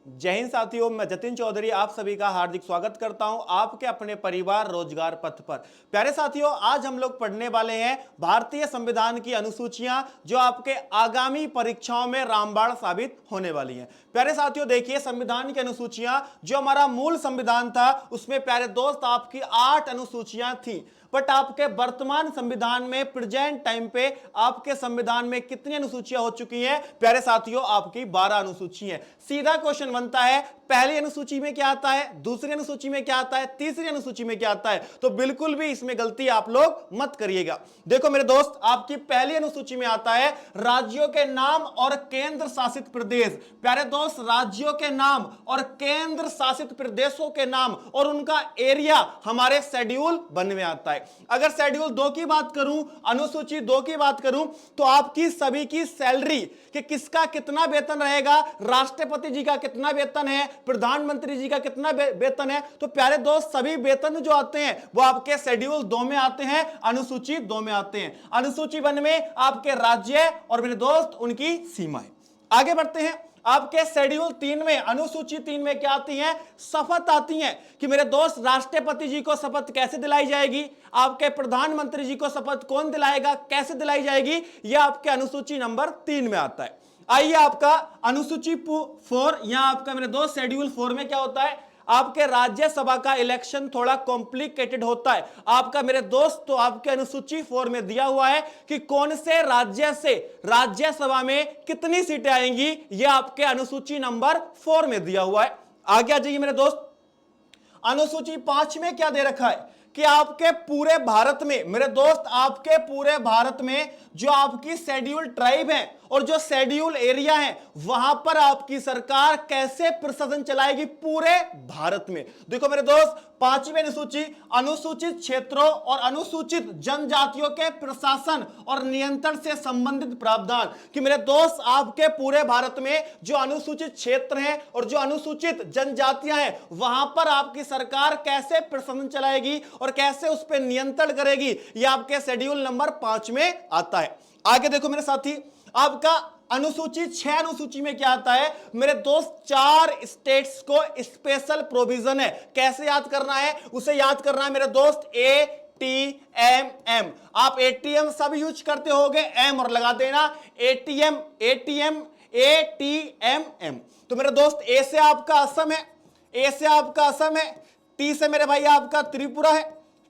जय हिंद साथियों, मैं जतिन चौधरी आप सभी का हार्दिक स्वागत करता हूं आपके अपने परिवार रोजगार पथ पर। प्यारे साथियों, आज हम लोग पढ़ने वाले हैं भारतीय संविधान की अनुसूचियां जो आपके आगामी परीक्षाओं में रामबाण साबित होने वाली हैं। प्यारे साथियों, देखिए संविधान की अनुसूचियां जो हमारा मूल संविधान था उसमें प्यारे दोस्त आपकी 8 अनुसूचियां थी, बट आपके वर्तमान संविधान में प्रेजेंट टाइम पे आपके संविधान में कितनी अनुसूचियां हो चुकी हैं? प्यारे साथियों, आपकी 12 अनुसूची हैं। सीधा क्वेश्चन बनता है, पहली अनुसूची में क्या आता है, दूसरी अनुसूची में क्या आता है, तीसरी अनुसूची में क्या आता है? तो बिल्कुल भी इसमें गलती आप लोग मत करिएगा। देखो मेरे दोस्त, आपकी पहली अनुसूची में आता है राज्यों के नाम और केंद्र शासित प्रदेश। प्यारे दोस्त, राज्यों के नाम और केंद्र शासित प्रदेशों के नाम और उनका एरिया हमारे शेड्यूल 1 में आता है। अगर शेड्यूल 2 की बात करूं, अनुसूची 2 की बात करूं, तो आपकी सभी की सैलरी कि किसका कितना वेतन रहेगा, राष्ट्रपति जी का कितना वेतन है, प्रधानमंत्री जी का कितना वेतन है, तो प्यारे दोस्त सभी वेतन जो आते हैं वो आपके शेड्यूल 2 में आते हैं, अनुसूची 2 में आते हैं। अनुसूची 1 में आपके राज्य और मेरे दोस्त उनकी सीमाएं। आगे बढ़ते हैं, आपके शेड्यूल 3 में, अनुसूची 3 में क्या आती है? शपथ आती है कि मेरे दोस्त राष्ट्रपति जी को शपथ कैसे दिलाई जाएगी, आपके प्रधानमंत्री जी को शपथ कौन दिलाएगा, कैसे दिलाई जाएगी, यह आपके अनुसूची नंबर 3 में आता है। आइए आपका अनुसूची 4, यहां आपका मेरे दोस्त शेड्यूल 4 में क्या होता है? आपके राज्यसभा का इलेक्शन थोड़ा कॉम्प्लिकेटेड होता है आपका मेरे दोस्त। तो आपके अनुसूची 4 में दिया हुआ है कि कौन से राज्य से राज्यसभा में कितनी सीटें आएंगी, यह आपके अनुसूची नंबर 4 में दिया हुआ है। आगे आ जाइए मेरे दोस्त, अनुसूची 5 में क्या दे रखा है कि आपके पूरे भारत में मेरे दोस्त, आपके पूरे भारत में जो आपकी शेड्यूल ट्राइब है और जो शेड्यूल एरिया है वहां पर आपकी सरकार कैसे प्रशासन चलाएगी पूरे भारत में। देखो मेरे दोस्त, 5वीं अनुसूची अनुसूचित क्षेत्रों और अनुसूचित जनजातियों के प्रशासन और नियंत्रण से संबंधित प्रावधान कि मेरे दोस्त आपके पूरे भारत में जो अनुसूचित क्षेत्र हैं और जो अनुसूचित जनजातियां हैं वहां पर आपकी सरकार कैसे प्रशासन चलाएगी और कैसे उस पर नियंत्रण करेगी, यह आपके शेड्यूल नंबर 5 में आता है। आगे देखो मेरे साथी, आपका अनुसूची 6 अनुसूची में क्या आता है? मेरे दोस्त 4 स्टेट्स को स्पेशल प्रोविजन है। कैसे याद करना है? उसे याद करना है मेरे दोस्त ATMM। आप ATM सब यूज करते होगे, एम और लगा देना, ATM ATMM। तो मेरे दोस्त ए से आपका असम है, ए से आपका असम है, टी से मेरे भाई आपका त्रिपुरा है,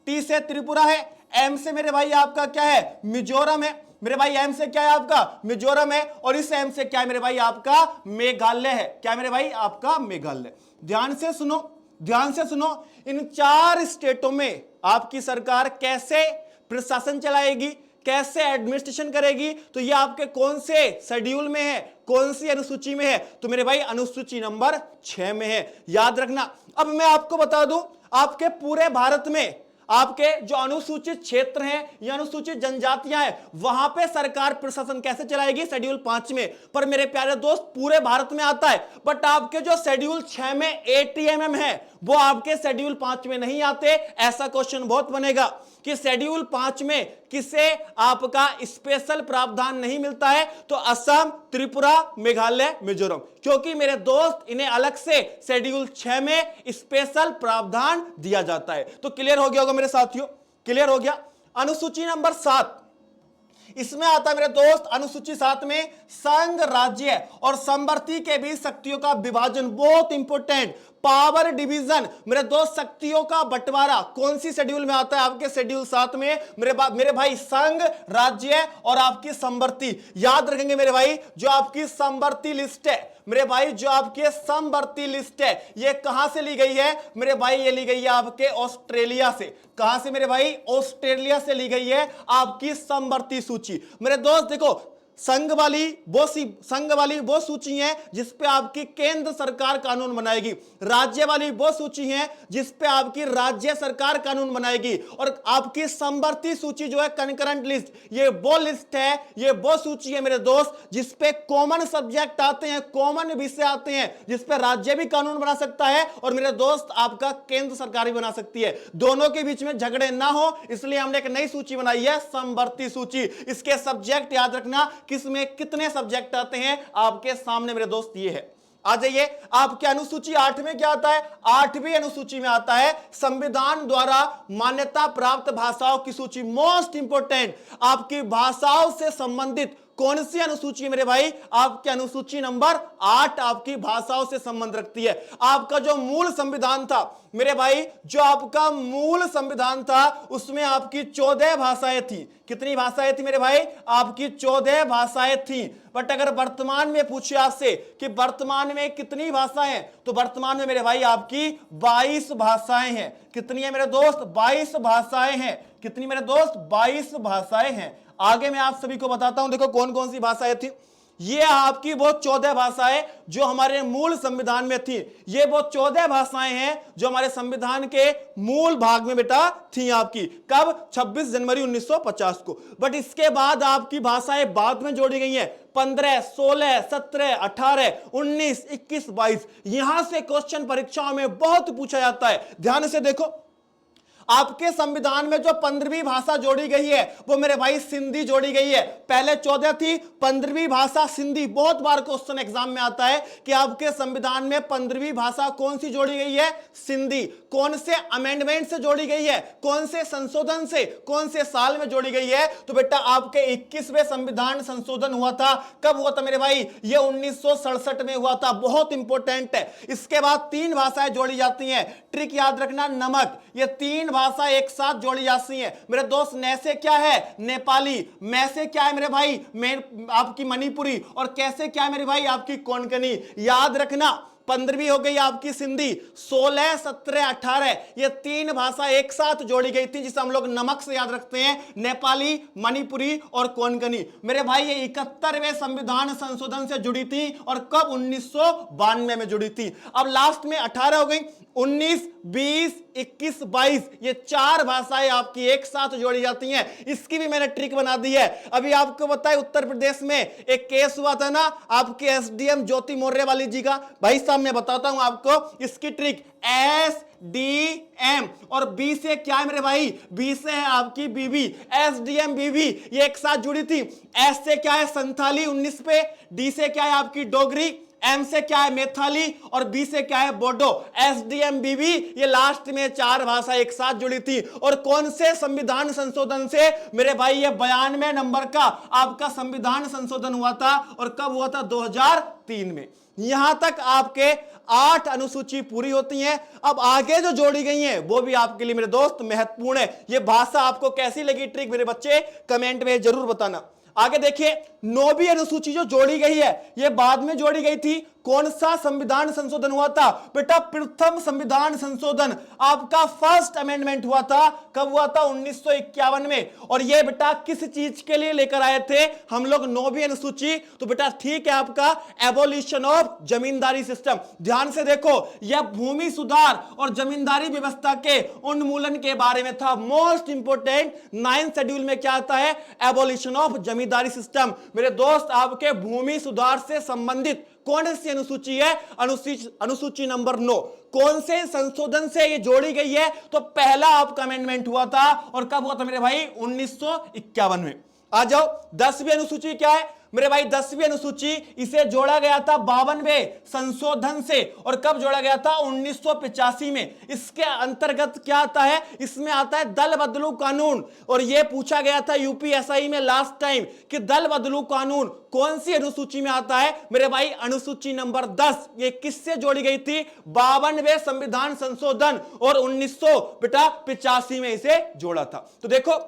टी से त्रिपुरा है, एम से मेरे भाई आपका क्या है? मिजोरम है। मेरे भाई एम से क्या है आपका? मिजोरम है। और इस एम से क्या है मेरे भाई आपका? मेघालय है। क्या मेरे भाई आपका? मेघालय। ध्यान से सुनो, ध्यान से सुनो, इन 4 स्टेटों में आपकी सरकार कैसे प्रशासन चलाएगी, कैसे एडमिनिस्ट्रेशन करेगी, तो ये आपके कौन से शेड्यूल में है, कौन सी अनुसूची में है? तो मेरे भाई अनुसूची नंबर 6 में है, याद रखना। अब मैं आपको बता दूं, आपके पूरे भारत में आपके जो अनुसूचित क्षेत्र हैं या अनुसूचित जनजातियां हैं वहां पे सरकार प्रशासन कैसे चलाएगी शेड्यूल 5 में। पर मेरे प्यारे दोस्त, पूरे भारत में आता है, बट आपके जो शेड्यूल 6 में ATMM है वो आपके शेड्यूल 5 में नहीं आते। ऐसा क्वेश्चन बहुत बनेगा कि शेड्यूल 5 में किसे आपका स्पेशल प्रावधान नहीं मिलता है? तो असम, त्रिपुरा, मेघालय, मिजोरम, क्योंकि मेरे दोस्त इन्हें अलग से शेड्यूल 6 में स्पेशल प्रावधान दिया जाता है। तो क्लियर हो गया होगा मेरे साथियों, क्लियर हो गया। अनुसूची नंबर 7, इसमें आता है मेरे दोस्त अनुसूची 7 में संघ, राज्य और संवर्ती के बीच शक्तियों का विभाजन। बहुत इंपॉर्टेंट, पावर डिवीजन मेरे दोस्त, शक्तियों का बंटवारा कौन सी शेड्यूल में आता है? आपके शेड्यूल 7 में मेरे भाई संघ, राज्य और आपकी संवर्ती। याद रखेंगे मेरे भाई, जो आपकी संवर्ती लिस्ट है मेरे भाई, जो आपकी संवर्ती लिस्ट है ये कहां से ली गई है मेरे भाई? ये ली गई है आपके ऑस्ट्रेलिया से। कहां से मेरे भाई? ऑस्ट्रेलिया से ली गई है आपकी संवर्ती सूची। मेरे दोस्त देखो, संघ वाली वो सूची है जिसपे आपकी केंद्र सरकार कानून बनाएगी, राज्य वाली वो सूची है जिसपे आपकी राज्य सरकार कानून बनाएगी, और आपकी संवर्ती सूची जो है कंकरेंट लिस्ट, ये वो लिस्ट है, ये वो सूची है मेरे दोस्त जिसपे कॉमन सब्जेक्ट आते हैं, कॉमन विषय आते हैं, जिसपे राज्य भी कानून बना सकता है और मेरे दोस्त आपका केंद्र सरकार भी बना सकती है। दोनों के बीच में झगड़े ना हो इसलिए हमने एक नई सूची बनाई है, संवर्ती सूची। इसके सब्जेक्ट याद रखना, किसमें कितने सब्जेक्ट आते हैं आपके सामने मेरे दोस्त ये है। आ जाइए, आपके अनुसूची 8 में क्या आता है? 8वीं अनुसूची में आता है संविधान द्वारा मान्यता प्राप्त भाषाओं की सूची। मोस्ट इंपोर्टेंट, आपकी भाषाओं से संबंधित कौन सी अनुसूची है मेरे भाई? आपकी अनुसूची नंबर 8 आपकी भाषाओं से संबंध रखती है। आपका जो मूल संविधान था मेरे भाई, जो आपका मूल संविधान था उसमें आपकी 14 भाषाएं थी। कितनी भाषाएं थी मेरे भाई? आपकी 14 भाषाएं थी। बट अगर वर्तमान में पूछे आपसे कि वर्तमान में कितनी भाषाएं हैं, तो वर्तमान में मेरे भाई आपकी 22 भाषाएं हैं। कितनी है मेरे दोस्त? 22 भाषाएं हैं। कितनी मेरे दोस्त? 22 भाषाएं हैं। आगे मैं आप सभी को बताता हूं, देखो कौन कौन सी भाषाएं थी। ये आपकी वो 14 भाषाएं जो हमारे मूल संविधान में थी। ये वो 14 भाषाएं हैं जो हमारे संविधान के मूल भाग में बेटा थी आपकी। कब? 26 जनवरी 1950 को। बट इसके बाद आपकी भाषाएं बाद में जोड़ी गई हैं। 15, 16, 17, 18, 19, 21, 22। यहां से क्वेश्चन परीक्षाओं में बहुत पूछा जाता है। ध्यान से देखो, आपके संविधान में जो 15वीं भाषा जोड़ी गई है वो मेरे भाई सिंधी जोड़ी गई है। पहले 14 थी, 15वीं भाषा सिंधी। बहुत बार क्वेश्चन एग्जाम में आता है कि आपके संविधान में 15वीं भाषा कौन सी जोड़ी गई है? सिंधी। कौन से अमेंडमेंट से जोड़ी गई है? कौन से संशोधन से? कौन से साल में जोड़ी गई है? तो बेटा आपके 21वें संविधान संशोधन हुआ था। कब हुआ था मेरे भाई? ये 1967 में हुआ था। बहुत इंपॉर्टेंट है। इसके बाद 3 भाषाएं जोड़ी जाती हैं। ट्रिक याद रखना, नमक। ये 3 भाषा एक साथ जोड़ी जाती हैं मेरे दोस्त। नै से क्या है? नेपाली। मैं से क्या है मेरे भाई? आपकी मणिपुरी। और कैसे क्या है मेरे भाई? आपकी कोंकणी। याद रखना, 15वीं हो गई आपकी सिंधी। 16, 17, 18 ये 3 भाषा एक साथ जोड़ी गई थी, जिसे हम लोग नमक से याद रखते हैं। नेपाली, मणिपुरी और कोंकणी। मेरे भाई ये 71वें संविधान संशोधन से जुड़ी थी। और कब? 1992 में जुड़ी थी। अब लास्ट में 18 हो गई। 19, 20, 21, 22 ये 4 भाषाएं आपकी एक साथ जोड़ी जाती हैं। इसकी भी मैंने ट्रिक बना दी है। अभी आपको बताए उत्तर प्रदेश में एक केस हुआ था ना आपके एसडीएम ज्योति मौर्य वाली जी का। भाई साहब मैं बताता हूं आपको इसकी ट्रिक। एसडीएम और बी से क्या है मेरे भाई? बी से है आपकी बीबी। एसडीएम बीबी ये एक साथ जुड़ी थी। एस से क्या है? संथाली 19 पे। डी से क्या है? आपकी डोगरी। एम से क्या है? मैथिली। और बी से क्या है? बोडो। एसडीएम बीबी ये लास्ट में 4 भाषा एक साथ जुड़ी थी। और कौन से संविधान संशोधन से मेरे भाई? ये 92 नंबर का आपका संविधान संशोधन हुआ था। और कब हुआ था? 2003 में। यहां तक आपके 8 अनुसूची पूरी होती हैं। अब आगे जो जोड़ी गई हैं वो भी आपके लिए मेरे दोस्त महत्वपूर्ण है। ये भाषा आपको कैसी लगी ट्रिक मेरे बच्चे? कमेंट में जरूर बताना। आगे देखिए, 9वीं अनुसूची जो जोड़ी गई है ये बाद में जोड़ी गई थी। कौन सा संविधान संशोधन हुआ था? बेटा प्रथम संविधान संशोधन आपका फर्स्ट अमेंडमेंट हुआ था। कब हुआ था? 1951 में। और ये बेटा किस चीज के लिए लेकर आए थे हम लोग 9वीं अनुसूची? तो बेटा ठीक है, आपका एबोलिशन ऑफ जमींदारी सिस्टम। ध्यान से देखो, यह भूमि सुधार और जमींदारी व्यवस्था के उन्मूलन के बारे में था। मोस्ट इंपोर्टेंट 9th शेड्यूल में क्या आता है? Abolition of zamindari system. मेरे दोस्त आपके भूमि सुधार से संबंधित कौन सी अनुसूची है? अनुसूची नंबर 9। कौन से संशोधन से ये जोड़ी गई है? तो पहला आपका अमेंडमेंट हुआ था। और कब हुआ था मेरे भाई? 1951 में। आ जाओ, 10वीं अनुसूची क्या है मेरे भाई? 10वीं अनुसूची इसे जोड़ा गया था 52वें संशोधन से। और कब जोड़ा गया था? 1985 में। इसके अंतर्गत क्या आता है? इसमें आता है दल बदलू कानून। और यह पूछा गया था यूपीएसआई में लास्ट टाइम कि दल बदलू कानून कौन सी अनुसूची में आता है मेरे भाई? अनुसूची नंबर 10। ये किससे जोड़ी गई थी? 52वें संविधान संशोधन और 1985 में इसे जोड़ा था। तो देखो,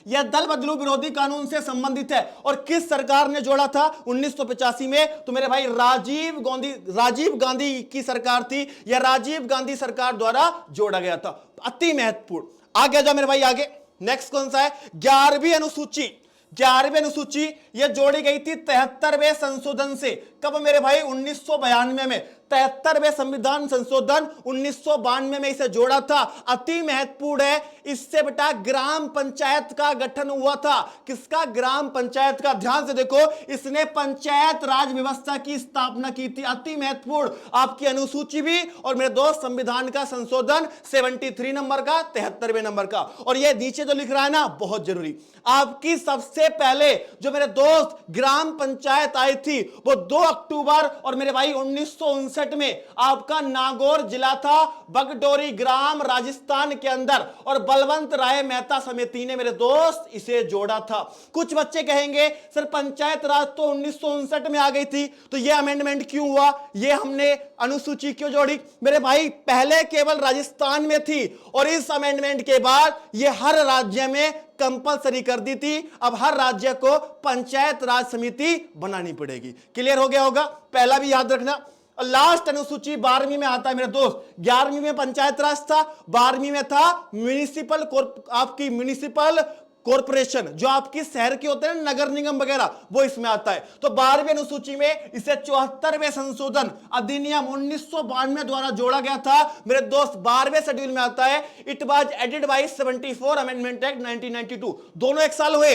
यह दल बदलू विरोधी कानून से संबंधित है। और किस सरकार ने जोड़ा था 1985 में? तो मेरे भाई राजीव गांधी की सरकार थी। यह राजीव गांधी सरकार द्वारा जोड़ा गया था। अति महत्वपूर्ण। आगे जा मेरे भाई, आगे नेक्स्ट कौन सा है? 11वीं अनुसूची। 11वीं अनुसूची यह जोड़ी गई थी 73वें संशोधन से। कब मेरे भाई? 1992 में। 73वें संविधान संशोधन 1992 में इसे जोड़ा था। अति महत्वपूर्ण है। इससे बेटा ग्राम पंचायत का गठन हुआ था। किसका? ग्राम पंचायत का। ध्यान से देखो, इसने पंचायत राज व्यवस्था की स्थापना की थी। अति महत्वपूर्ण आपकी अनुसूची भी। और मेरे दोस्त संविधान का संशोधन 73 नंबर का, 73वें नंबर का। और यह नीचे जो लिख रहा है ना, बहुत जरूरी। आपकी सबसे पहले जो मेरे दोस्त ग्राम पंचायत आई थी वो 2 अक्टूबर और मेरे भाई 1959 में आपका नागौर जिला था, बगडोरी ग्राम राजस्थान के अंदर, और बलवंत राय मेहता समिति ने मेरे दोस्त इसे जोड़ा था। कुछ बच्चे कहेंगे सर पंचायत राज तो 1959 में आ गई थी, तो ये अमेंडमेंट क्यों हुआ, ये हमने अनुसूची क्यों जोड़ी? मेरे भाई पहले केवल राजस्थान में थी और इस अमेंडमेंट के बाद ये हर राज्य में कंपलसरी कर दी थी। अब हर राज्य को पंचायत राज समिति बनानी पड़ेगी। क्लियर हो गया होगा? पहला भी याद रखना। लास्ट अनुसूची 12वीं में आता है मेरे दोस्त। 11वीं में पंचायत राज था, 12वीं में था म्युनिसिपल आपकी म्युनिसिपल कॉर्पोरेशन, जो आपकी शहर के होते हैं नगर निगम वगैरह, वो इसमें आता है। तो 12वीं अनुसूची में इसे 74वें संशोधन अधिनियम 1992 द्वारा जोड़ा गया था मेरे दोस्त। 12वें शेड्यूल में आता है it was added by 74 amendment act 1992। दोनों एक साल हुए,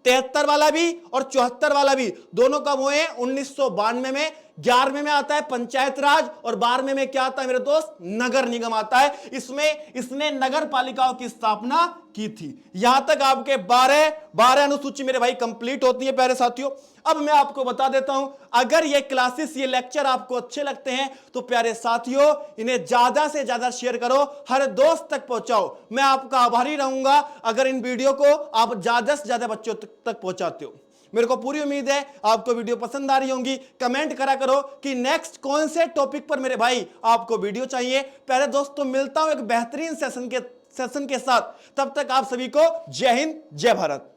73 वाला भी और 74 वाला भी, दोनों कब हुए? 1992 में। 11वें में आता है पंचायत राज और 12वें में क्या आता है मेरे दोस्त? नगर निगम आता है। इसमें इसने नगर पालिकाओं की स्थापना की थी। यहां तक आपके 12 अनुसूची मेरे भाई कंप्लीट होती है प्यारे साथियों। अब मैं आपको बता देता हूं, अगर ये क्लासेस, ये लेक्चर आपको अच्छे लगते हैं तो प्यारे साथियों इन्हें ज्यादा से ज्यादा शेयर करो, हर दोस्त तक पहुंचाओ। मैं आपका आभारी रहूंगा अगर इन वीडियो को आप ज्यादा से ज्यादा बच्चों तक पहुंचाते हो। मेरे को पूरी उम्मीद है आपको वीडियो पसंद आ रही होंगी। कमेंट करा करो कि नेक्स्ट कौन से टॉपिक पर मेरे भाई आपको वीडियो चाहिए। प्यारे दोस्तों मिलता हूं एक बेहतरीन सेशन के साथ। तब तक आप सभी को जय हिंद, जय भारत।